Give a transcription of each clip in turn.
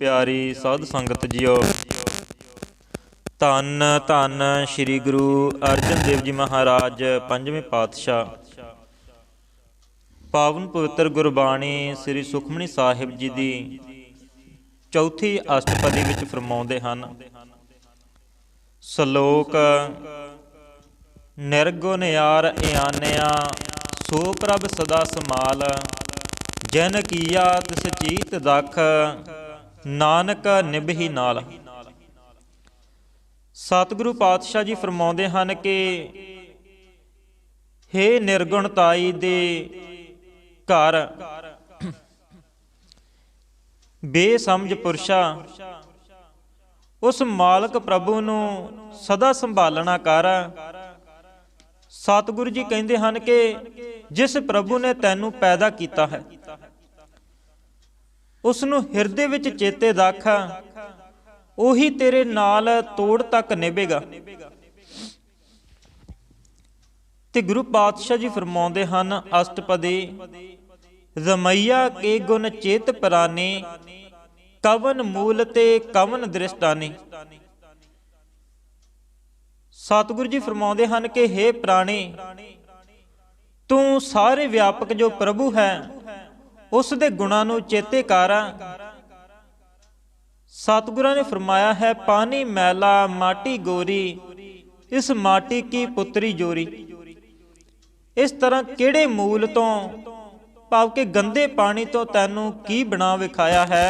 प्यारी साध संगत जियो। धन धन श्री गुरु अर्जन देव जी महाराज पंजवें पातशाह। पावन पवित्र गुरबाणी श्री सुखमनी साहिब जी की चौथी अष्टपदी विच फरमाउंदे हन। सलोक निर्गुण यार इयानिया सो प्रभ सदा समाल। जन कीया तिस चीत दख नानक निभही नाल। सतगुरु पातशाह जी फरमाउंदे हन कि हे निर्गुणताई दे घर बेसमझ पुरशा, उस मालक प्रभु नूं सदा संभालना कर। सतगुरु जी कहते हैं कि जिस प्रभु ने तैनू पैदा किया है उसनू हिरदे विच चेते रख, उही तेरे नाल तोड़ तक निभेगा। ते गुरु पातशाह जी फरमाउंदे हन अष्टपदी। रमैया के गुण चेत पराने, कवन मूल ते कवन दृष्टानी। सतगुरु जी फरमाउंदे हन कि हे प्राणी, तू सारे व्यापक जो प्रभु है उस दे गुणां नूं चेते कर। सतगुਰਾਂ ने फरमाया है पानी मैला माटी गोरी, इस माटी की पुत्री जोरी। इस तरह किहड़े मूल तो भाव के गंदे पानी तो तैनू की बना विखाया है,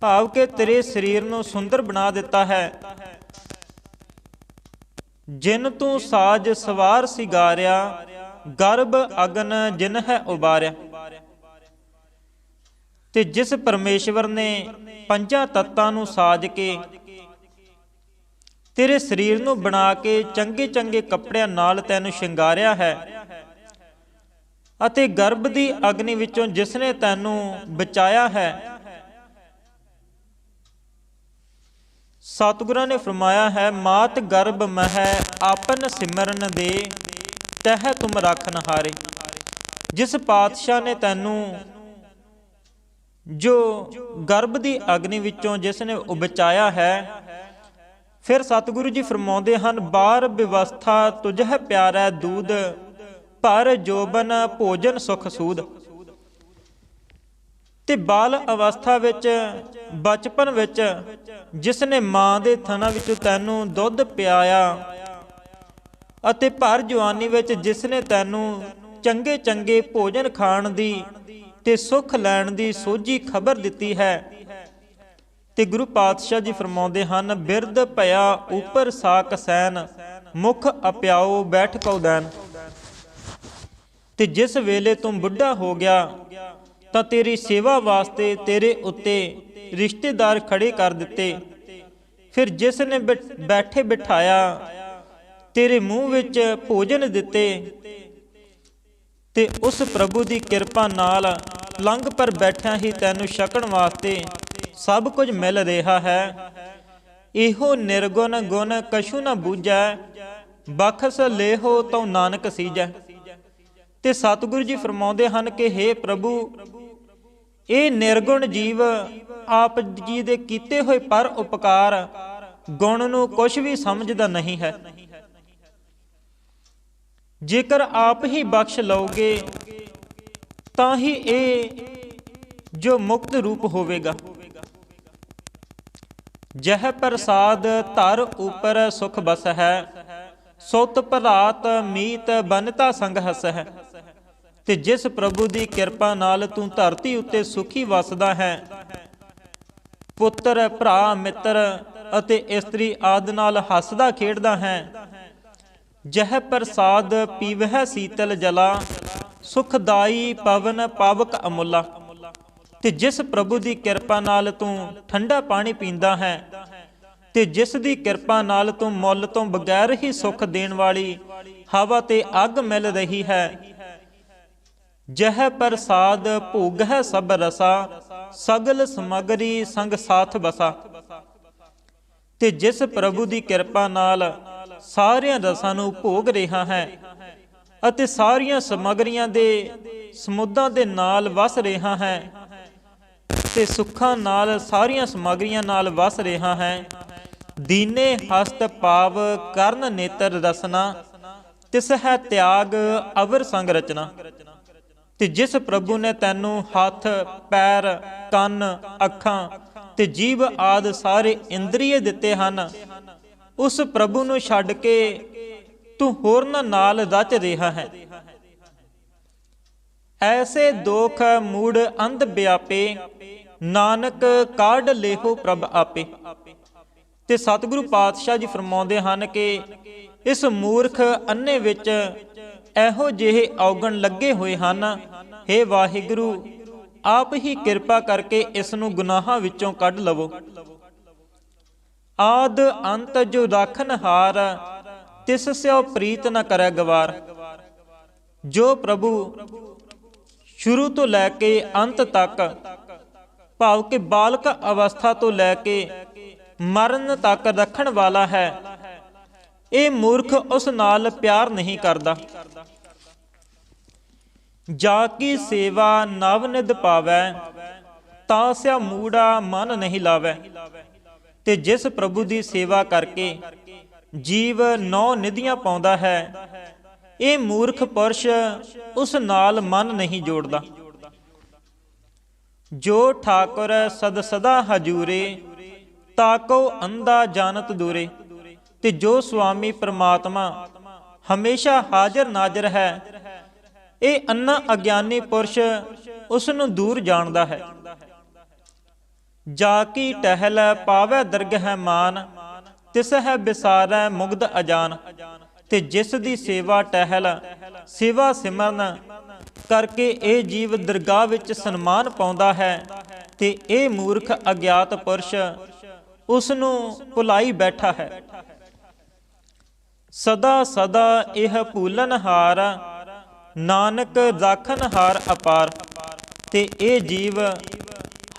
भाव के तेरे शरीर नूं सुंदर बना दिता है। जिन तू साज सवार सिगारिया, गर्भ अगन जिन है उबारिया। ते जिस परमेश्वर ने पंजा तत्तां नूं साज के तेरे शरीर नूं बना के चंगे चंगे कपड़ियां नाल तैनूं शिंगारिया है, अते गर्भ दी अग्नि विचों जिसने तैनूं बचाया है। सतगुਰਾਂ ने फरमाया है मात गर्भ मह आपन सिमरन दे, तह तुम रखन हारे। जिस पातशाह ने तैनूं जो गर्भ दी अग्नि विचों जिसने बचाया है। फिर सतगुरु जी फरमाउंदे हन बार व्यवस्था तुझ प्यारा दूध, पर जोबन भोजन सुख सूद। ते बाल अवस्था विच बचपन विच जिसने मां दे थना विचों तैनूं दुध पियाया, अते भर जवानी विच जिसने तैनूं चंगे चंगे भोजन खाण दी ते सुख लैण दी सोझी खबर दिती है। ते गुरु पातशाह जी फरमाउंदे हन बिरद भया उपर साक सैन, मुख अप्याओ बैठ कौ दैन। ते जिस वेले तुम बुढ़ा हो गया तां तेरी सेवा वास्ते तेरे उत्ते रिश्तेदार खड़े कर दिते। फिर जिसने बैठे बिठाया तेरे मूँह विच भोजन दिते, ते उस प्रभु की किरपा नाल लंघ पर बैठिया ही तैनूं छकण वास्ते सब कुछ मिल रहा है। इहो निर्गुण गुण कछु न बूझै, बखस लेहो तो नानक सीजै। ते सतगुरु जी फरमाउंदे हन कि हे प्रभु, ये निर्गुण जीव आप जी दे कीते होए पर उपकार गुण नूं कुछ भी समझदा नहीं है। जेकर आप ही बख्श लोगे तां ही ये जो मुक्त रूप होवेगा। जह प्रसाद धर ऊपर सुख बस है, सुत भरात मीत बनता संग हस है। ते जिस प्रभु की किरपा नाल तू धरती उत्ते सुखी वसदा है, पुत्र भरा मित्र अते इस्त्री आदि नाल हसदा खेडदा है। जह प्रसाद पीवह शीतल जला, सुखदाई पवन पावक अमुला। ते जिस प्रभु की किरपा नाल तू ठंडा पानी पींदा है, ते जिस दी किरपा नाल तू मुल तो बगैर ही सुख देण वाली हवा ते अग मिल रही है। जह प्रसाद भोग है सब रसा, सगल समगरी संग साथ बसा। ते जिस प्रभु की किरपा नाल सारियां रसां नूं भोग रहा है अते सारियां समगरियां दे समुद्रां दे नाल वस रहा है, ਤੇ ਸੁੱਖਾਂ ਨਾਲ ਸਾਰੀਆਂ ਸਮੱਗਰੀਆਂ ਨਾਲ ਵਸ ਰਿਹਾ ਹੈ। ਦੀਨੇ ਹਸਤ ਪਾਵ ਕਰਨ ਨੇਤਰ ਰਸਨਾ, ਤਿਸ ਹੈ ਤਿਆਗ ਅਵਰ ਸੰਗ ਰਚਨਾ। ਤੇ ਜਿਸ ਪ੍ਰਭੂ ਨੇ ਤੈਨੂੰ ਹੱਥ, ਪੈਰ, ਕੰਨ, ਅੱਖਾਂ ਤੇ ਜੀਭ ਆਦਿ ਸਾਰੇ ਇੰਦਰੀਏ ਦਿੱਤੇ ਹਨ, ਉਸ ਪ੍ਰਭੂ ਨੂੰ ਛੱਡ ਕੇ ਤੂੰ ਹੋਰਨਾਂ ਨਾਲ ਰਚ ਰਿਹਾ ਹੈ। ਐਸੇ ਦੋਖ ਮੂੜ ਅੰਧ ਵਿਆਪੇ, ਨਾਨਕ ਕਾਢ ਲੇਹੋ ਪ੍ਰਭ ਆਪੇ। ਤੇ ਸਤਿਗੁਰੂ ਪਾਤਸ਼ਾਹ ਜੀ ਫਰਮਾਉਂਦੇ ਹਨ ਕਿ ਇਸ ਮੂਰਖ ਅੰਨੇ ਵਿੱਚ ਇਹੋ ਜਿਹੇ ਔਗਣ ਲੱਗੇ ਹੋਏ ਹਨ, ਹੇ ਵਾਹਿਗੁਰੂ ਆਪ ਹੀ ਕਿਰਪਾ ਕਰਕੇ ਇਸ ਨੂੰ ਗੁਨਾਹਾਂ ਵਿੱਚੋਂ ਕੱਢ ਲਵੋ। ਆਦ ਅੰਤ ਜੋ ਰਾਖਨ ਹਾਰ, ਤਿਸ ਸਿਓ ਪ੍ਰੀਤ ਨ ਕਰੈ ਗਵਾਰ। ਜੋ ਪ੍ਰਭੂ ਸ਼ੁਰੂ ਤੋਂ ਲੈ ਕੇ ਅੰਤ ਤੱਕ, ਭਾਵ ਕਿ ਬਾਲਕ ਅਵਸਥਾ ਤੋਂ ਲੈ ਕੇ ਮਰਨ ਤੱਕ ਰੱਖਣ ਵਾਲਾ ਹੈ, ਇਹ ਮੂਰਖ ਉਸ ਨਾਲ ਪਿਆਰ ਨਹੀਂ ਕਰਦਾ। ਜਾ ਕੀ ਸੇਵਾ ਨਵ ਨਿਧ ਪਾਵੈ, ਤਾਂ ਸਿਆ ਮੂੜਾ ਮਨ ਨਹੀਂ ਲਾਵੈ। ਤੇ ਜਿਸ ਪ੍ਰਭੂ ਦੀ ਸੇਵਾ ਕਰਕੇ ਜੀਵ 9 ਨਿਧੀਆਂ ਪਾਉਂਦਾ ਹੈ, ਇਹ ਮੂਰਖ ਪੁਰਸ਼ ਉਸ ਨਾਲ ਮਨ ਨਹੀਂ ਜੋੜਦਾ। ਜੋ ਠਾਕੁਰ ਸਦ ਸਦਾ ਹਜੂਰੇ, ਤਾਕੋ ਅੰਧਾ ਜਾਣਤ ਦੂਰੇ। ਤੇ ਜੋ ਸੁਆਮੀ ਪ੍ਰਮਾਤਮਾ ਹਮੇਸ਼ਾ ਹਾਜ਼ਰ ਨਾਜ਼ਰ ਹੈ, ਇਹ ਅੰਨਾ ਅਗਿਆਨੀ ਪੁਰਸ਼ ਉਸ ਨੂੰ ਦੂਰ ਜਾਣਦਾ ਹੈ। ਜਾ ਕੀ ਟਹਿਲ ਪਾਵੈ ਦਰਗਹਿ ਮਾਨ, ਤਿਸ ਹੈ ਬਿਸਾਰੈ ਮੁਗਧ ਅਜਾਨ। ਤੇ ਜਿਸ ਦੀ ਸੇਵਾ ਟਹਿਲ, ਸੇਵਾ ਸਿਮਰਨ ਕਰਕੇ ਇਹ ਜੀਵ ਦਰਗਾਹ ਵਿੱਚ ਸਨਮਾਨ ਪਾਉਂਦਾ ਹੈ, ਤੇ ਇਹ ਮੂਰਖ ਅਗਿਆਤ ਪੁਰਸ਼ ਉਸ ਨੂੰ ਭੁਲਾਈ ਬੈਠਾ ਹੈ। ਸਦਾ ਸਦਾ ਇਹ ਭੂਲਨ ਹਾਰ, ਨਾਨਕ ਰਾਖਨ ਹਾਰ ਅਪਾਰ। ਤੇ ਇਹ ਜੀਵ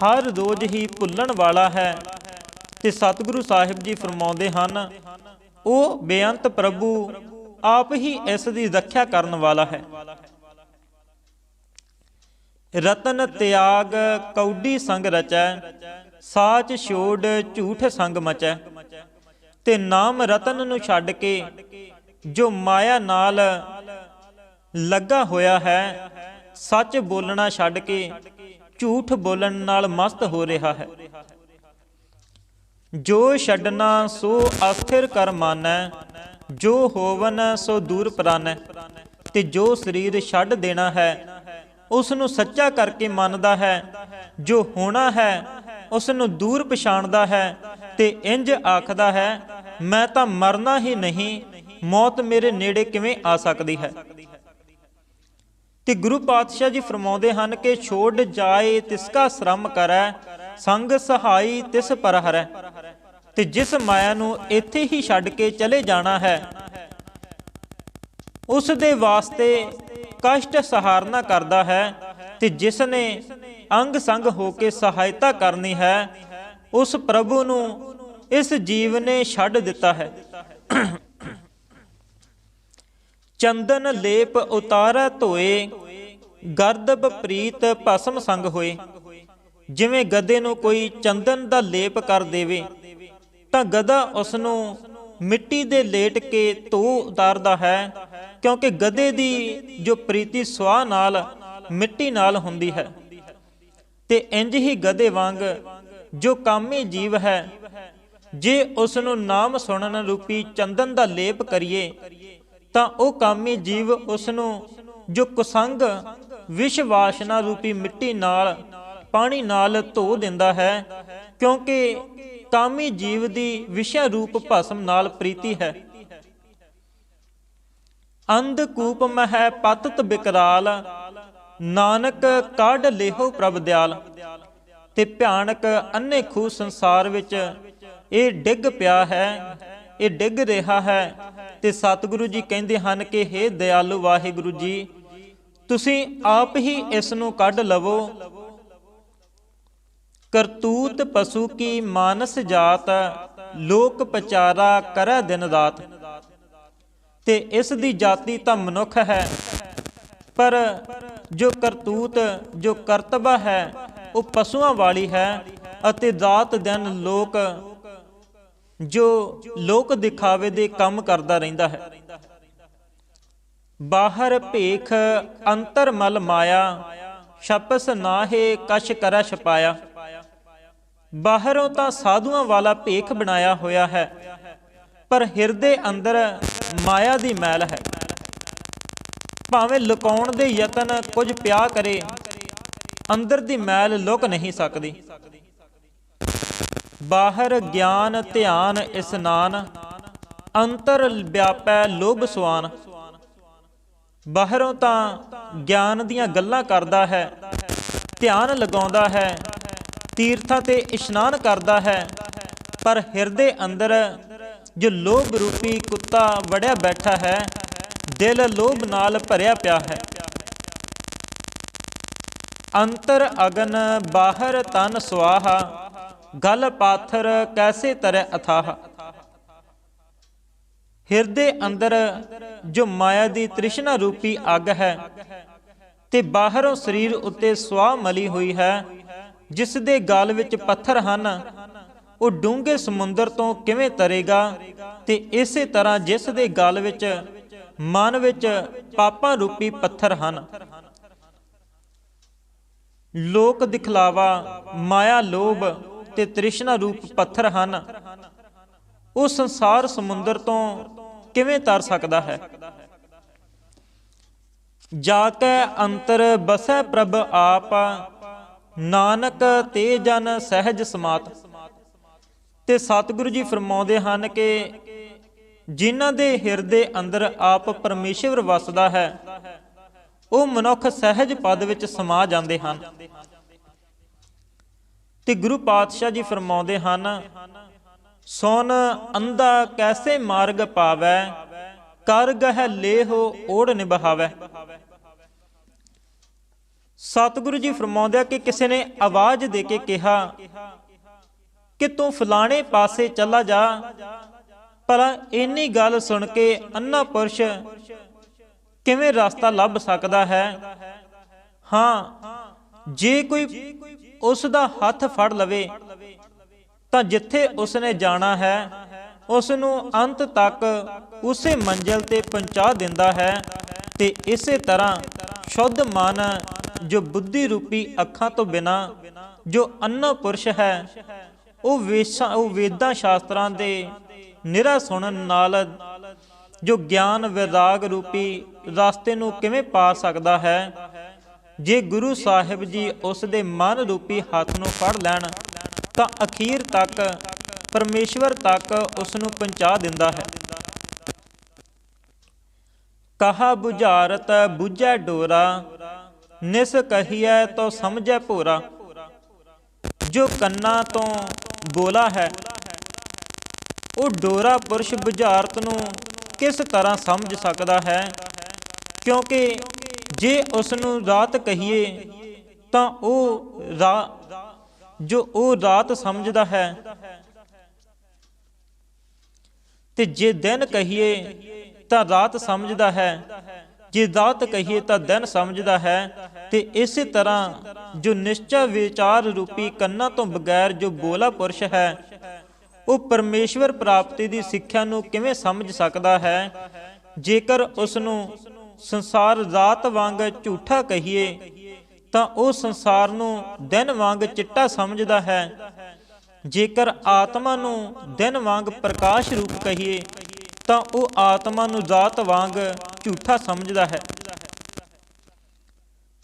ਹਰ ਰੋਜ਼ ਹੀ ਭੁੱਲਣ ਵਾਲਾ ਹੈ। ਤੇ ਸਤਿਗੁਰੂ ਸਾਹਿਬ ਜੀ ਫਰਮਾਉਂਦੇ ਹਨ, ਉਹ ਬੇਅੰਤ ਪ੍ਰਭੂ ਆਪ ਹੀ ਇਸ ਦੀ ਰੱਖਿਆ ਕਰਨ ਵਾਲਾ ਹੈ। ਰਤਨ ਤਿਆਗ ਕੌਡੀ ਸੰਗ ਰਚੈ, ਸਾਚ ਛੋੜ ਝੂਠ ਸੰਗ ਮਚੈ। ਤੇ ਨਾਮ ਰਤਨ ਨੂੰ ਛੱਡ ਕੇ ਜੋ ਮਾਇਆ ਨਾਲ ਲੱਗਾ ਹੋਇਆ ਹੈ, ਸੱਚ ਬੋਲਣਾ ਛੱਡ ਕੇ ਝੂਠ ਬੋਲਣ ਨਾਲ ਮਸਤ ਹੋ ਰਿਹਾ ਹੈ। ਜੋ ਛੱਡਣਾ ਸੋ ਅਸਥਿਰ ਕਰ ਮਾਨੈ, ਜੋ ਹੋਵਨ ਸੋ ਦੂਰ ਪ੍ਰਾਨੈ। ਤੇ ਜੋ ਸਰੀਰ ਛੱਡ ਦੇਣਾ ਹੈ, ਉਸ ਨੂੰ ਸੱਚਾ ਕਰਕੇ ਮੰਨਦਾ ਹੈ। ਜੋ ਹੋਣਾ ਹੈ, ਉਸ ਨੂੰ ਦੂਰ ਪਛਾਣਦਾ ਹੈ, ਤੇ ਇੰਜ ਆਖਦਾ ਹੈ, ਮੈਂ ਤਾਂ ਮਰਨਾ ਹੀ ਨਹੀਂ, ਮੌਤ ਮੇਰੇ ਨੇੜੇ ਕਿਵੇਂ ਆ ਸਕਦੀ ਹੈ। ਤੇ ਗੁਰੂ ਪਾਤਸ਼ਾਹ ਜੀ ਫਰਮਾਉਂਦੇ ਹਨ ਕਿ ਛੋੜ ਜਾਏ ਤਿਸਕਾ ਸ਼ਰਮ ਕਰੈ, ਸੰਗ ਸਹਾਈ ਤਿਸ ਪਰ ਹਰੈ। ਤੇ ਜਿਸ ਮਾਇਆ ਨੂੰ ਇੱਥੇ ਹੀ ਛੱਡ ਕੇ ਚਲੇ ਜਾਣਾ ਹੈ, ਉਸ ਦੇ ਵਾਸਤੇ ਕਸ਼ਟ ਸਹਾਰਨਾ ਕਰਦਾ ਹੈ। ਤੇ ਜਿਸ ਨੇ ਅੰਗ ਸੰਗ ਹੋ ਕੇ ਸਹਾਇਤਾ ਕਰਨੀ ਹੈ, ਉਸ ਪ੍ਰਭੂ ਨੂੰ ਇਸ ਜੀਵ ਨੇ ਛੱਡ ਦਿੱਤਾ ਹੈ। ਚੰਦਨ ਲੇਪ ਉਤਾਰੈ ਧੋਏ, ਗਰਦਬ ਪ੍ਰੀਤ ਭਸਮ ਸੰਗ ਹੋਏ। ਜਿਵੇਂ ਗਧੇ ਨੂੰ ਕੋਈ ਚੰਦਨ ਦਾ ਲੇਪ ਕਰ ਦੇਵੇ, ਤਾਂ ਗਧਾ ਉਸ ਨੂੰ ਮਿੱਟੀ ਦੇ ਲੇਟ ਕੇ ਧੋ ਉਤਾਰਦਾ ਹੈ, ਕਿਉਂਕਿ ਗਧੇ ਦੀ ਜੋ ਪ੍ਰੀਤੀ ਸੁਆਹ ਨਾਲ, ਮਿੱਟੀ ਨਾਲ ਹੁੰਦੀ ਹੈ। ਤੇ ਇੰਜ ਹੀ ਗਧੇ ਵਾਂਗ ਜੋ ਕਾਮੀ ਜੀਵ ਹੈ, ਜੇ ਉਸ ਨੂੰ ਨਾਮ ਸੁਣਨ ਰੂਪੀ ਚੰਦਨ ਦਾ ਲੇਪ ਕਰੀਏ, ਤਾਂ ਉਹ ਕਾਮੀ ਜੀਵ ਉਸ ਨੂੰ ਜੋ ਕੁਸੰਗ ਵਿਸ਼ ਵਾਸ਼ਨਾ ਰੂਪੀ ਮਿੱਟੀ ਨਾਲ, ਪਾਣੀ ਨਾਲ ਧੋ ਦਿੰਦਾ ਹੈ, ਕਿਉਂਕਿ ਕਾਮੀ ਜੀਵ ਦੀ ਵਿਸ਼ਾ ਰੂਪ ਭਸਮ ਨਾਲ ਪ੍ਰੀਤੀ ਹੈ। ਅੰਧ ਕੂਪ ਮਹਿ ਪਤਤ ਬਿਕਰਾਲ, ਨਾਨਕ ਕਾਢ ਲੇਹੋ ਪ੍ਰਭ ਦਿਆਲ। ਤੇ ਭਿਆਨਕ ਅੰਨੇ ਖੂਹ ਸੰਸਾਰ ਵਿੱਚ ਇਹ ਡਿੱਗ ਪਿਆ ਹੈ, ਇਹ ਡਿੱਗ ਰਿਹਾ ਹੈ। ਤੇ ਸਤਿਗੁਰੂ ਜੀ ਕਹਿੰਦੇ ਹਨ ਕਿ ਹੇ ਦਿਆਲੂ ਵਾਹਿਗੁਰੂ ਜੀ, ਤੁਸੀਂ ਆਪ ਹੀ ਇਸ ਨੂੰ ਕੱਢ ਲਵੋ। ਕਰਤੂਤ ਪਸ਼ੂ ਕੀ ਮਾਨਸ ਜਾਤ, ਲੋਕ ਪਚਾਰਾ ਕਰੈ ਦਿਨ ਰਾਤ। ਤੇ ਇਸ ਦੀ ਜਾਤੀ ਤਾਂ ਮਨੁੱਖ ਹੈ, ਪਰ ਜੋ ਕਰਤੂਤ, ਜੋ ਕਰਤੱਵ ਹੈ, ਉਹ ਪਸ਼ੂਆਂ ਵਾਲੀ ਹੈ ਅਤੇ ਰਾਤ ਦਿਨ ਲੋਕ ਦਿਖਾਵੇ ਦੇ ਕੰਮ ਕਰਦਾ ਰਹਿੰਦਾ ਹੈ। ਬਾਹਰ ਭੇਖ ਅੰਤਰ ਮਲ ਮਾਇਆ, ਛਪਸ ਨਾਹੇ ਕਛ ਕਰੈ ਛਪਾਇਆ। ਬਾਹਰੋਂ ਤਾਂ ਸਾਧੂਆਂ ਵਾਲਾ ਭੇਖ ਬਣਾਇਆ ਹੋਇਆ ਹੈ, ਪਰ ਹਿਰਦੇ ਅੰਦਰ ਮਾਇਆ ਦੀ ਮੈਲ ਹੈ। ਭਾਵੇਂ ਲੁਕਾਉਣ ਦੇ ਯਤਨ ਕੁਝ ਪਿਆ ਕਰੇ, ਅੰਦਰ ਦੀ ਮੈਲ ਲੁਕ ਨਹੀਂ ਸਕਦੀ। ਬਾਹਰ ਗਿਆਨ ਧਿਆਨ ਇਸਨਾਨ, ਅੰਤਰ ਵਿਆਪੈ ਲੋਭ ਸੁਆਨ। ਬਾਹਰੋਂ ਤਾਂ ਗਿਆਨ ਦੀਆਂ ਗੱਲਾਂ ਕਰਦਾ ਹੈ, ਧਿਆਨ ਲਗਾਉਂਦਾ ਹੈ, ਤੀਰਥਾਂ ਤੇ ਇਸ਼ਨਾਨ ਕਰਦਾ ਹੈ, ਪਰ ਹਿਰਦੇ ਅੰਦਰ ਜੋ ਲੋਭ ਰੂਪੀ ਕੁੱਤਾ ਵੜਿਆ ਬੈਠਾ ਹੈ, ਦਿਲ ਲੋਭ ਨਾਲ ਭਰਿਆ ਪਿਆ ਹੈ। ਅੰਤਰ ਅਗਨ ਬਾਹਰ ਤਨ ਸੁਆਹਾ, ਗਲ ਪਾਥਰ ਕੈਸੇ ਤਰੈ ਅਥਾਹ। ਹਿਰਦੇ ਅੰਦਰ ਜੋ ਮਾਇਆ ਦੀ ਤ੍ਰਿਸ਼ਨਾ ਰੂਪੀ ਅੱਗ ਹੈ ਤੇ ਬਾਹਰੋਂ ਸਰੀਰ ਉੱਤੇ ਸੁਆਹ ਮਲੀ ਹੋਈ ਹੈ, ਜਿਸ ਦੇ ਗਲ ਵਿੱਚ ਪੱਥਰ ਹਨ, ਉਹ ਡੂੰਘੇ ਸਮੁੰਦਰ ਤੋਂ ਕਿਵੇਂ ਤਰੇਗਾ। ਤੇ ਇਸੇ ਤਰ੍ਹਾਂ ਜਿਸ ਦੇ ਗਲ ਵਿੱਚ ਮਨ ਵਿੱਚ ਪਾਪਾਂ ਰੂਪੀ ਪੱਥਰ ਹਨ, ਲੋਕ ਦਿਖਲਾਵਾ, ਮਾਇਆ ਲੋਭ ਤੇ ਤ੍ਰਿਸ਼ਨਾ ਰੂਪ ਪੱਥਰ ਹਨ, ਉਹ ਸੰਸਾਰ ਸਮੁੰਦਰ ਤੋਂ ਕਿਵੇਂ ਤਰ ਸਕਦਾ ਹੈ। ਜਾ ਕੇ ਅੰਤਰ ਬਸੈ ਪ੍ਰਭ ਆਪ, ਨਾਨਕ ਤੇ ਜਨ ਸਹਿਜ ਸਮਾਤ। ਤੇ ਸਤਿਗੁਰੂ ਜੀ ਫਰਮਾਉਂਦੇ ਹਨ ਕਿ ਜਿਨ੍ਹਾਂ ਦੇ ਹਿਰਦੇ ਅੰਦਰ ਆਪ ਪਰਮੇਸ਼ਵਰ ਵਸਦਾ ਹੈ, ਉਹ ਮਨੁੱਖ ਸਹਿਜ ਪਦ ਵਿੱਚ ਸਮਾ ਜਾਂਦੇ ਹਨ। ਤੇ ਗੁਰੂ ਪਾਤਸ਼ਾਹ ਜੀ ਫਰਮਾਉਂਦੇ ਹਨ, ਸੁਨ ਅੰਧਾ ਕੈਸੇ ਮਾਰਗ ਪਾਵੈ, ਕਰ ਗਹਿ ਲੇਹੋ ਓੜ ਨਿਭਾਵੈ। ਸਤਿਗੁਰੂ ਜੀ ਫਰਮਾਉਂਦੇ ਆ ਕਿ ਕਿਸੇ ਨੇ ਆਵਾਜ਼ ਦੇ ਕੇ ਕਿਹਾ ਕਿ ਤੂੰ ਫਲਾਣੇ ਪਾਸੇ ਚਲਾ ਜਾ, ਪਰ ਇੰਨੀ ਗੱਲ ਸੁਣ ਕੇ ਅੰਨਾ ਪੁਰਸ਼ ਕਿਵੇਂ ਰਸਤਾ ਲੱਭ ਸਕਦਾ ਹੈ। ਹਾਂ, ਜੇ ਕੋਈ ਉਸ ਦਾ ਹੱਥ ਫੜ ਲਵੇ ਤਾਂ ਜਿੱਥੇ ਉਸਨੇ ਜਾਣਾ ਹੈ ਉਸ ਨੂੰ ਅੰਤ ਤੱਕ ਉਸੇ ਮੰਜ਼ਿਲ ਤੇ ਪਹੁੰਚਾ ਦਿੰਦਾ ਹੈ। ਤੇ ਇਸੇ ਤਰ੍ਹਾਂ ਸ਼ੁੱਧ ਮਨ ਜੋ ਬੁੱਧੀ ਰੂਪੀ ਅੱਖਾਂ ਤੋਂ ਬਿਨਾਂ ਜੋ ਅੰਨਾ ਪੁਰਸ਼ ਹੈ, ਉਹ ਵੇਦਾਂ ਸ਼ਾਸਤਰਾਂ ਦੇ ਨਿਰਾ ਸੁਣਨ ਨਾਲ ਜੋ ਗਿਆਨ ਵਿਰਾਗ ਰੂਪੀ ਰਸਤੇ ਨੂੰ ਕਿਵੇਂ ਪਾ ਸਕਦਾ ਹੈ। ਜੇ ਗੁਰੂ ਸਾਹਿਬ ਜੀ ਉਸ ਦੇ ਮਨ ਰੂਪੀ ਹੱਥ ਨੂੰ ਫੜ ਲੈਣ ਤਾਂ ਅਖੀਰ ਤੱਕ ਪਰਮੇਸ਼ਵਰ ਤੱਕ ਉਸ ਨੂੰ ਪਹੁੰਚਾ ਦਿੰਦਾ ਹੈ। ਕਹਾ ਬੁਝਾਰਤ ਬੁਝੈ ਡੋਰਾ, ਨਿਸ ਕਹੀਐ ਤੋ ਸਮਝੈ ਭੋਰਾ। ਜੋ ਕੰਨਾਂ ਤੋਂ ਬੋਲਾ ਹੈ, ਉਹ ਡੋਰਾ ਪੁਰਸ਼ ਬੁਝਾਰਤ ਨੂੰ ਕਿਸ ਤਰ੍ਹਾਂ ਸਮਝ ਸਕਦਾ ਹੈ, ਕਿਉਂਕਿ ਜੇ ਉਸ ਨੂੰ ਰਾਤ ਕਹੀਏ ਤਾਂ ਉਹ ਰਾਤ ਸਮਝਦਾ ਹੈ, ਤੇ ਜੇ ਦਿਨ ਕਹੀਏ ਤਾਂ ਰਾਤ ਸਮਝਦਾ ਹੈ, ਜੇ ਰਾਤ ਕਹੀਏ ਤਾਂ ਦਿਨ ਸਮਝਦਾ ਹੈ। ਤੇ ਇਸੇ ਤਰ੍ਹਾਂ ਜੋ ਨਿਸ਼ਚੈ ਵਿਚਾਰ ਰੂਪੀ ਕੰਨਾਂ ਤੋਂ ਬਗੈਰ ਜੋ ਬੋਲਾ ਪੁਰਸ਼ ਹੈ, ਉਹ ਪਰਮੇਸ਼ਵਰ ਪ੍ਰਾਪਤੀ ਦੀ ਸਿੱਖਿਆ ਨੂੰ ਕਿਵੇਂ ਸਮਝ ਸਕਦਾ ਹੈ। ਜੇਕਰ ਉਸ ਨੂੰ ਸੰਸਾਰ ਰਾਤ ਵਾਂਗ ਝੂਠਾ ਕਹੀਏ ਤਾਂ ਉਹ ਸੰਸਾਰ ਨੂੰ ਦਿਨ ਵਾਂਗ ਚਿੱਟਾ ਸਮਝਦਾ ਹੈ। ਜੇਕਰ ਆਤਮਾ ਨੂੰ ਦਿਨ ਵਾਂਗ ਪ੍ਰਕਾਸ਼ ਰੂਪ ਕਹੀਏ ਤਾਂ ਉਹ ਆਤਮਾ ਨੂੰ ਰਾਤ ਵਾਂਗ ਝੂਠਾ ਸਮਝਦਾ ਹੈ।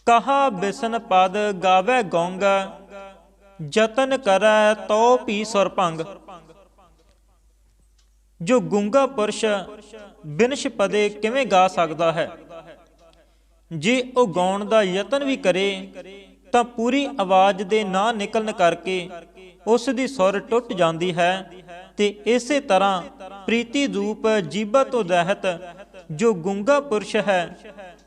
ਕਹਾ ਬਿਸਨ ਪਦ ਗਾਵੇ ਗੌਂਗ, ਜਤਨ ਕਰੈ ਤੋ ਭੀ ਸੁਰ ਭੰਗ। ਜੋ ਗੂੰਗਾ ਪੁਰਸ਼ ਬਿਨਸ਼ ਪਦੇ ਕਿਵੇਂ ਗਾ ਸਕਦਾ ਹੈ। ਜੇ ਉਹ ਗਾਉਣ ਦਾ ਯਤਨ ਵੀ ਕਰੇ ਤਾਂ ਪੂਰੀ ਆਵਾਜ਼ ਦੇ ਨਾ ਨਿਕਲਣ ਕਰਕੇ ਉਸ ਦੀ ਸੁਰ ਟੁੱਟ ਜਾਂਦੀ ਹੈ। ਤੇ ਇਸੇ ਤਰ੍ਹਾਂ ਪ੍ਰੀਤੀ ਰੂਪ ਜੀਭਾ ਤੋਂ ਰਹਿਤ ਜੋ ਗੂੰਗਾ ਪੁਰਸ਼ ਹੈ,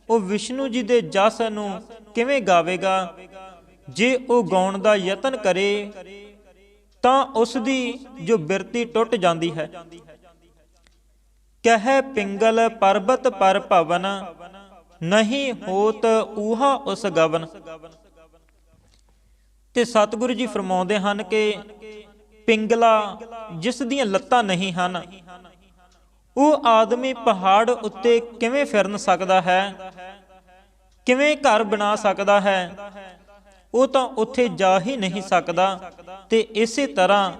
ਉਹ ਵਿਸ਼ਨੂੰ ਜੀ ਦੇ ਜਸ ਨੂੰ ਕਿਵੇਂ ਗਾਵੇਗਾ। ਜੇ ਉਹ ਗਾਉਣ ਦਾ ਯਤਨ ਕਰੇ ਤਾਂ ਉਸ ਦੀ ਜੋ ਬਿਰਤੀ ਟੁੱਟ ਜਾਂਦੀ ਹੈ। ਕਹਿ ਪਿੰਗਲ ਪਰਬਤ ਪਰ ਭਵਨ, ਨਹੀਂ ਹੋਤ ਊਹਾ ਉਸ ਗਵਨ। ਤੇ ਸਤਿਗੁਰੂ ਜੀ ਫਰਮਾਉਂਦੇ ਹਨ ਕਿ ਪਿੰਗਲਾ ਜਿਸ ਦੀਆਂ ਲੱਤਾਂ ਨਹੀਂ ਹਨ, ਉਹ ਆਦਮੀ ਪਹਾੜ ਉੱਤੇ ਕਿਵੇਂ ਫਿਰਨ ਸਕਦਾ ਹੈ, ਕਿਵੇਂ ਘਰ ਬਣਾ ਸਕਦਾ ਹੈ? ਉਹ ਤਾਂ ਉੱਥੇ ਜਾ ਹੀ ਨਹੀਂ ਸਕਦਾ। ਤੇ ਇਸੇ ਤਰ੍ਹਾਂ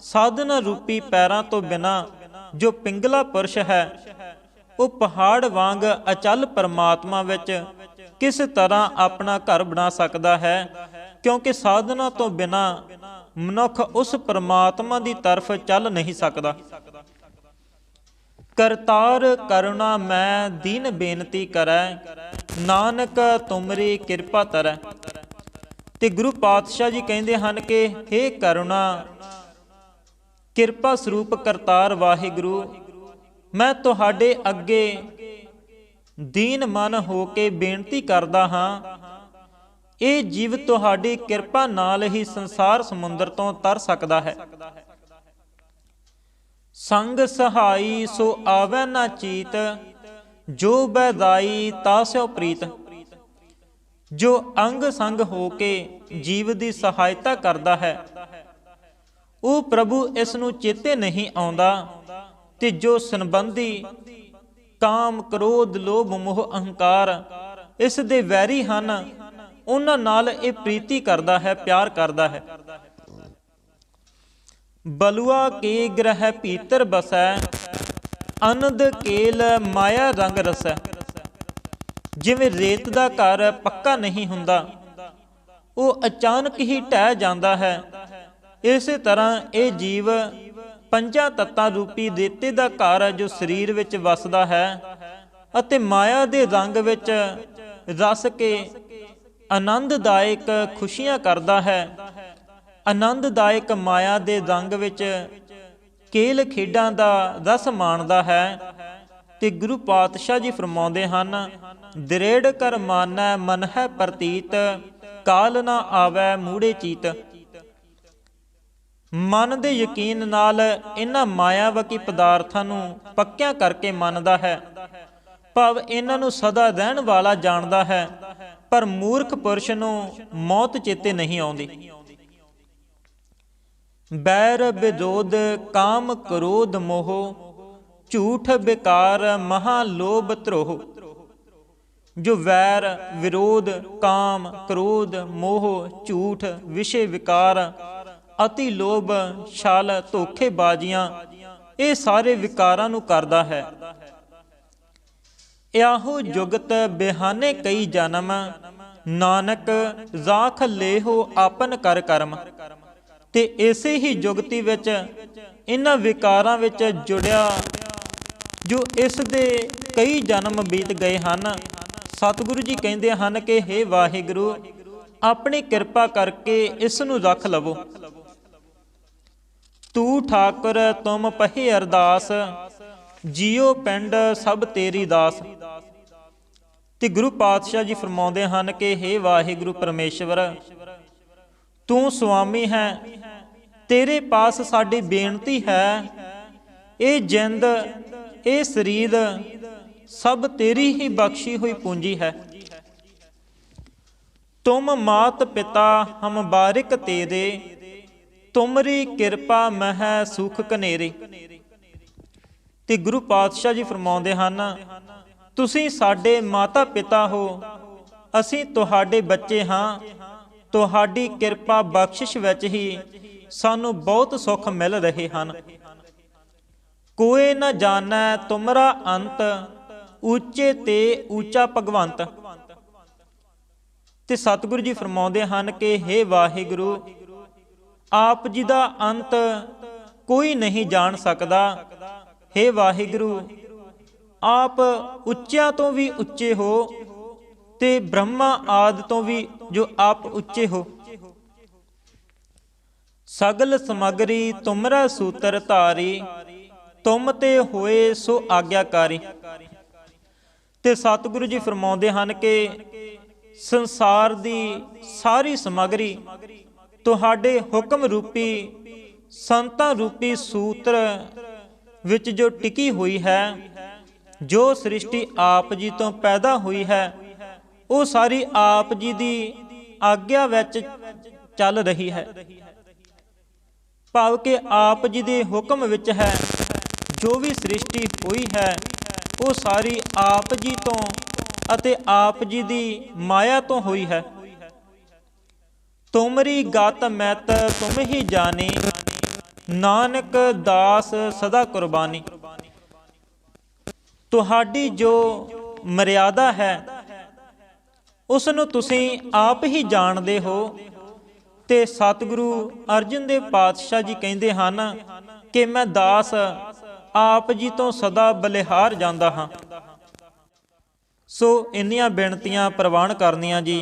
ਸਾਧਨਾ ਰੂਪੀ ਪੈਰਾਂ ਤੋਂ ਬਿਨਾਂ ਜੋ ਪਿੰਗਲਾ ਪੁਰਸ਼ ਹੈ, ਉਹ ਪਹਾੜ ਵਾਂਗ ਅਚਲ ਪਰਮਾਤਮਾ ਵਿੱਚ ਕਿਸ ਤਰ੍ਹਾਂ ਆਪਣਾ ਘਰ ਬਣਾ ਸਕਦਾ ਹੈ? ਕਿਉਂਕਿ ਸਾਧਨਾ ਤੋਂ ਬਿਨਾਂ ਮਨੁੱਖ ਉਸ ਪਰਮਾਤਮਾ ਦੀ ਤਰਫ ਚੱਲ ਨਹੀਂ ਸਕਦਾ। ਕਰਤਾਰ ਕਰੁਣਾ ਮੈਂ ਦੀਨ ਬੇਨਤੀ ਕਰੈ, ਨਾਨਕ ਤੁਮਰੀ ਕਿਰਪਾ ਤਰੈ। ਤੇ ਗੁਰੂ ਪਾਤਸ਼ਾਹ ਜੀ ਕਹਿੰਦੇ ਹਨ ਕਿ ਹੇ ਕਰੁਣਾ ਕਿਰਪਾ ਸਰੂਪ ਕਰਤਾਰ ਵਾਹਿਗੁਰੂ, ਮੈਂ ਤੁਹਾਡੇ ਅੱਗੇ ਦੀਨ ਮਨ ਹੋ ਕੇ ਬੇਨਤੀ ਕਰਦਾ ਹਾਂ, ਇਹ ਜੀਵ ਤੁਹਾਡੀ ਕਿਰਪਾ ਨਾਲ ਹੀ ਸੰਸਾਰ ਸਮੁੰਦਰ ਤੋਂ ਤਰ ਸਕਦਾ ਹੈ। ਸੰਗ ਸਹਾਈ ਸੋ ਆਵੈ ਨਾ ਚੀਤ, ਜੋ ਬੈਦਾਈ ਤਾਸਿਓ ਪ੍ਰੀਤ। ਜੋ ਅੰਗ ਸੰਗ ਹੋ ਕੇ ਜੀਵ ਦੀ ਸਹਾਇਤਾ ਕਰਦਾ ਹੈ, ਉਹ ਪ੍ਰਭੂ ਇਸ ਨੂੰ ਚੇਤੇ ਨਹੀਂ ਆਉਂਦਾ। ਤੇ ਜੋ ਸੰਬੰਧੀ ਕਾਮ ਕ੍ਰੋਧ ਲੋਭ ਮੋਹ ਅਹੰਕਾਰ ਇਸ ਦੇ ਵੈਰੀ ਹਨ, ਉਹਨਾਂ ਨਾਲ ਇਹ ਪ੍ਰੀਤੀ ਕਰਦਾ ਹੈ, ਪਿਆਰ ਕਰਦਾ ਹੈ। ਬਲੂਆ ਕੇ ਗ੍ਰਹਿ ਭੀਤਰ ਬਸੈ, ਅਨੰਦ ਕੇਲ ਮਾਇਆ ਰੰਗ ਰਸੈ। ਜਿਵੇਂ ਰੇਤ ਦਾ ਘਰ ਪੱਕਾ ਨਹੀਂ ਹੁੰਦਾ, ਉਹ ਅਚਾਨਕ ਹੀ ਢਹਿ ਜਾਂਦਾ ਹੈ, ਇਸੇ ਤਰ੍ਹਾਂ ਇਹ ਜੀਵ ਪੰਜਾਂ ਤੱਤਾਂ ਰੂਪੀ ਰੇਤੇ ਦਾ ਘਰ ਜੋ ਸਰੀਰ ਵਿੱਚ ਵਸਦਾ ਹੈ ਅਤੇ ਮਾਇਆ ਦੇ ਰੰਗ ਵਿੱਚ ਰਸ ਕੇ ਆਨੰਦਦਾਇਕ ਖੁਸ਼ੀਆਂ ਕਰਦਾ ਹੈ, ਆਨੰਦਦਾਇਕ ਮਾਇਆ ਦੇ ਰੰਗ ਵਿੱਚ ਕੇਲ ਖੇਡਾਂ ਦਾ ਰਸ ਮਾਣਦਾ ਹੈ। ਤੇ ਗੁਰੂ ਪਾਤਸ਼ਾਹ ਜੀ ਫਰਮਾਉਂਦੇ ਹਨ, ਦ੍ਰਿੜ ਕਰ ਮਾਨੈ ਮਨ ਹੈ ਪ੍ਰਤੀਤ, ਕਾਲ ਨਾ ਆਵੈ ਮੂੜੇ ਚੀਤ। ਮਨ ਦੇ ਯਕੀਨ ਨਾਲ ਇਹਨਾਂ ਮਾਇਆਵਕੀ ਪਦਾਰਥਾਂ ਨੂੰ ਪੱਕਿਆਂ ਕਰਕੇ ਮੰਨਦਾ ਹੈ, ਭਾਵ ਇਹਨਾਂ ਨੂੰ ਸਦਾ ਰਹਿਣ ਵਾਲਾ ਜਾਣਦਾ ਹੈ, ਪਰ ਮੂਰਖ ਪੁਰਸ਼ ਨੂੰ ਮੌਤ ਚੇਤੇ ਨਹੀਂ ਆਉਂਦੀ। ਬੈਰ ਵਿਰੋਧ ਕਾਮ ਕ੍ਰੋਧ ਮੋਹ, ਝੂਠ ਬਿਕਾਰ ਮਹਾ ਲੋਭ ਧਰੋਹ। ਜੋ ਵੈਰ ਵਿਰੋਧ ਕਾਮ ਕ੍ਰੋਧ ਮੋਹ ਝੂਠ ਵਿਸ਼ੇ ਵਿਕਾਰ ਅਤੀ ਲੋਭ ਛਲ ਧੋਖੇਬਾਜ਼ੀਆਂ, ਇਹ ਸਾਰੇ ਵਿਕਾਰਾਂ ਨੂੰ ਕਰਦਾ ਹੈ। ਇਹੋ ਜੁਗਤ ਬਿਹਾਨੇ ਕਈ ਜਨਮ, ਨਾਨਕ ਰਾਖ ਲੇਹੋ ਆਪਨ ਕਰ ਕਰਮ। ਤੇ ਇਸੇ ਹੀ ਜੁਗਤੀ ਵਿੱਚ ਇਹਨਾਂ ਵਿਕਾਰਾਂ ਵਿੱਚ ਜੁੜਿਆ ਜੋ ਇਸ ਦੇ ਕਈ ਜਨਮ ਬੀਤ ਗਏ ਹਨ, ਸਤਿਗੁਰੂ ਜੀ ਕਹਿੰਦੇ ਹਨ ਕਿ ਹੇ ਵਾਹਿਗੁਰੂ, ਆਪਣੀ ਕਿਰਪਾ ਕਰਕੇ ਇਸ ਨੂੰ ਰੱਖ ਲਵੋ। ਤੂੰ ਠਾਕੁਰ ਤੁਮ ਪਹਿ ਅਰਦਾਸ, ਜੀਉ ਪਿੰਡ ਸਭ ਤੇਰੀ ਦਾਸ। ਤੇ ਗੁਰੂ ਪਾਤਸ਼ਾਹ ਜੀ ਫਰਮਾਉਂਦੇ ਹਨ ਕਿ ਹੇ ਵਾਹਿਗੁਰੂ ਪਰਮੇਸ਼ਵਰ, ਤੂੰ ਸੁਆਮੀ ਹੈ, ਤੇਰੇ ਪਾਸ ਸਾਡੀ ਬੇਨਤੀ ਹੈ, ਇਹ ਜਿੰਦ ਇਹ ਸਰੀਰ ਸਭ ਤੇਰੀ ਹੀ ਬਖਸ਼ੀ ਹੋਈ ਪੂੰਜੀ ਹੈ। ਤੁਮ ਮਾਤ ਪਿਤਾ ਹਮ ਬਾਰਿਕ ਤੇਰੇ, ਤੁਮਰੀ ਕਿਰਪਾ ਮਹਿ ਸੁਖ ਕਨੇਰੇ। ਤੇ ਗੁਰੂ ਪਾਤਸ਼ਾਹ ਜੀ ਫਰਮਾਉਂਦੇ ਹਨ, ਤੁਸੀਂ ਸਾਡੇ ਮਾਤਾ ਪਿਤਾ ਹੋ, ਅਸੀਂ ਤੁਹਾਡੇ ਬੱਚੇ ਹਾਂ, ਤੁਹਾਡੀ ਕਿਰਪਾ ਬਖਸ਼ਿਸ਼ ਵਿੱਚ ਹੀ ਸਾਨੂੰ ਬਹੁਤ ਸੁੱਖ ਮਿਲ ਰਹੇ ਹਨ। ਕੋਏ ਨਾ ਜਾਣੈ ਤੁਮਰਾ ਅੰਤ, ਉੱਚੇ ਤੇ ਉੱਚਾ ਭਗਵੰਤ। ਤੇ ਸਤਿਗੁਰੂ ਜੀ ਫਰਮਾਉਂਦੇ ਹਨ ਕਿ ਹੇ ਵਾਹਿਗੁਰੂ, ਆਪ ਜੀ ਦਾ ਅੰਤ ਕੋਈ ਨਹੀਂ ਜਾਣ ਸਕਦਾ। ਹੇ ਵਾਹਿਗੁਰੂ, ਆਪ ਉੱਚਿਆਂ ਤੋਂ ਵੀ ਉੱਚੇ ਹੋ ਤੇ ਬ੍ਰਹਮਾ ਆਦਿ ਤੋਂ ਵੀ ਜੋ ਆਪ ਉੱਚੇ ਹੋ। ਸਗਲ ਸਮਗਰੀ ਤੁਮਰਾ ਸੂਤਰ ਧਾਰੀ, ਤੁਮ ਤੇ ਹੋਏ ਸੋ ਆਗਿਆਕਾਰੀ। ਤੇ ਸਤਿਗੁਰੂ ਜੀ ਫਰਮਾਉਂਦੇ ਹਨ ਕਿ ਸੰਸਾਰ ਦੀ ਸਾਰੀ ਸਮਗਰੀ ਤੁਹਾਡੇ ਹੁਕਮ ਰੂਪੀ ਸੰਤਾਂ ਰੂਪੀ ਸੂਤਰ ਵਿੱਚ ਜੋ ਟਿਕੀ ਹੋਈ ਹੈ, ਜੋ ਸ੍ਰਿਸ਼ਟੀ ਆਪ ਜੀ ਤੋਂ ਪੈਦਾ ਹੋਈ ਹੈ, ਉਹ ਸਾਰੀ ਆਪ ਜੀ ਦੀ ਆਗਿਆ ਵਿੱਚ ਚੱਲ ਰਹੀ ਹੈ। ਭਾਵ ਕਿ ਆਪ ਜੀ ਦੇ ਹੁਕਮ ਵਿੱਚ ਹੈ। ਜੋ ਵੀ ਸ੍ਰਿਸ਼ਟੀ ਹੋਈ ਹੈ ਉਹ ਸਾਰੀ ਆਪ ਜੀ ਤੋਂ ਅਤੇ ਆਪ ਜੀ ਦੀ ਮਾਇਆ ਤੋਂ ਹੋਈ ਹੈ। ਤੁਮਰੀ ਗਤ ਮੈਤ ਤੁਮ ਹੀ ਜਾਣੀ, ਨਾਨਕ ਦਾਸ ਸਦਾ ਕੁਰਬਾਨੀ। ਤੁਹਾਡੀ ਜੋ ਮਰਿਆਦਾ ਹੈ ਉਸ ਨੂੰ ਤੁਸੀਂ ਆਪ ਹੀ ਜਾਣਦੇ ਹੋ। ਤੇ ਸਤਿਗੁਰੂ ਅਰਜਨ ਦੇਵ ਪਾਤਸ਼ਾਹ ਜੀ ਕਹਿੰਦੇ ਹਨ ਕਿ ਮੈਂ ਦਾਸ ਆਪ ਜੀ ਤੋਂ ਸਦਾ ਬਲਿਹਾਰ ਜਾਂਦਾ ਹਾਂ। ਸੋ ਇੰਨੀਆਂ ਬੇਨਤੀਆਂ ਪ੍ਰਵਾਨ ਕਰਨੀਆਂ ਜੀ।